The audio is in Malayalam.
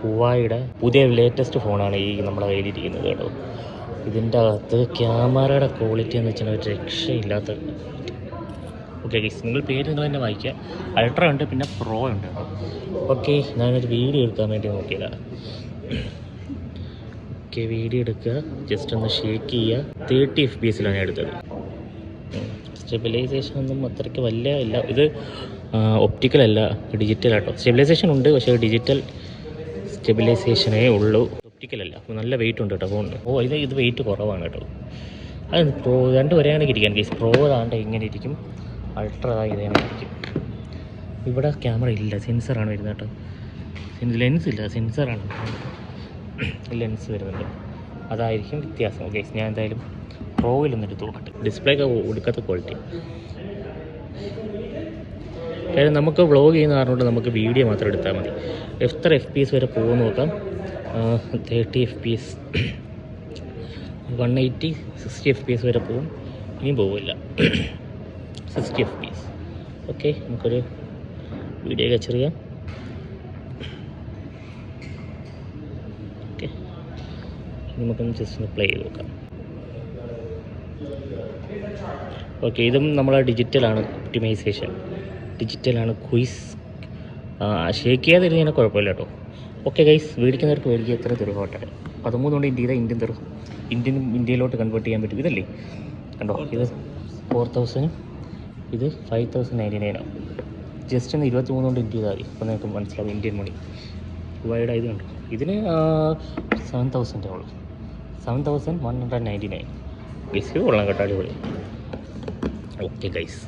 ഹുവായുടെ പുതിയ ലേറ്റസ്റ്റ് ഫോണാണ് ഈ നമ്മുടെ കയ്യിലിരിക്കുന്നത് കേട്ടോ. ഇതിൻ്റെ അകത്ത് ക്യാമറയുടെ ക്വാളിറ്റി എന്ന് വെച്ചാൽ ഒരു രക്ഷയില്ലാത്ത. ഓക്കെ ഗൈസ്, നിങ്ങൾ പേര് നിങ്ങൾ തന്നെ വായിക്കുക. അൾട്ര ഉണ്ട്, പിന്നെ പ്രോ ഉണ്ട് കേട്ടോ. ഓക്കെ, ഞാനൊരു വീഡിയോ എടുക്കാൻ വേണ്ടി നോക്കിയതാണ്. ഓക്കെ, വീഡിയോ എടുക്കുക, ജസ്റ്റ് ഒന്ന് ഷേക്ക് ചെയ്യുക. 30 FPS ഞാൻ എടുത്തത്. സ്റ്റെബിലൈസേഷൻ ഒന്നും അത്രയ്ക്ക് വലിയ ഇല്ല. ഇത് ഒപ്റ്റിക്കലല്ല, ഡിജിറ്റൽ ആട്ടോ. സ്റ്റെബിലൈസേഷൻ ഉണ്ട്, പക്ഷേ ഡിജിറ്റൽ സ്റ്റെബിലൈസേഷനേ ഉള്ളൂ, ഒപ്റ്റിക്കലല്ല. നല്ല വെയിറ്റ് ഉണ്ട് കേട്ടോ ഫോണിന്. ഇത് വെയിറ്റ് കുറവാണ് കേട്ടോ. അത് പ്രോ 2 വരെയാണെങ്കിൽ ഇരിക്കാൻ കേസ്. പ്രോ ആണ്ട് ഇങ്ങനെ ഇരിക്കും, അൾട്ര ഇതേപോലെ ഇരിക്കും. ഇവിടെ ക്യാമറ ഇല്ല, സെൻസറാണ് വരുന്നത് കേട്ടോ. ലെൻസ് ഇല്ല, സെൻസറാണ് ലെൻസ് വരുന്നുണ്ട്. അതായിരിക്കും വ്യത്യാസം. ഓക്കെ, ഞാൻ എന്തായാലും പ്രോയിൽ ഒന്ന് എടുത്ത് നോക്കട്ടെ. ഡിസ്പ്ലേ ഒക്കെ ഒടുക്കാത്ത ക്വാളിറ്റി. കാര്യം നമുക്ക് വ്ളോഗ് ചെയ്യുന്ന കാരണം നമുക്ക് വീഡിയോ മാത്രം എടുത്താൽ മതി. എത്ര FPS വരെ പോകുമെന്ന് നോക്കാം. 30 FPS, 180, 60 FPS വരെ പോകും. ഇനിയും പോവില്ല, 60 FPS. ഓക്കെ, നമുക്കൊരു വീഡിയോ ക്യാപ്ചർ ചെയ്യാം. ഓക്കെ, നമുക്കൊന്ന് ജസ്റ്റ് ഒന്ന് പ്ലേ ചെയ്ത് നോക്കാം. ഓക്കെ, ഇതും നമ്മളെ ഡിജിറ്റലാണ്, ഒപ്റ്റിമൈസേഷൻ ഡിജിറ്റലാണ്. ക്വിസ് ഷേക്ക് ചെയ്യാതിരുന്നതിന് കുഴപ്പമില്ല കേട്ടോ. ഓക്കെ ഗൈസ്, മേടിക്കുന്നവർക്ക് മേടിക്കുക. എത്ര തെറുകോട്ടെ 13 കൊണ്ട് ഇന്ത്യ ചെയ്താൽ ഇന്ത്യൻ തെറും ഇന്ത്യയിലോട്ട് കൺവേർട്ട് ചെയ്യാൻ പറ്റും. ഇതല്ലേ കണ്ടോ, ഇത് 4000, ഇത് 5099 ആവും. ജസ്റ്റ് ഒന്ന് 23 കൊണ്ട് ഇന്ത്യ ചെയ്താൽ മതി. അപ്പോൾ നിങ്ങൾക്ക് മനസ്സിലാവും ഇന്ത്യൻ മണി. വൈഡ് ഇത് കണ്ടോ, ഇതിന് 7000 ഉള്ളൂ, 7199. ഗൈസ് കൊള്ളാം കേട്ടോ, അടിപൊളി. Okay guys.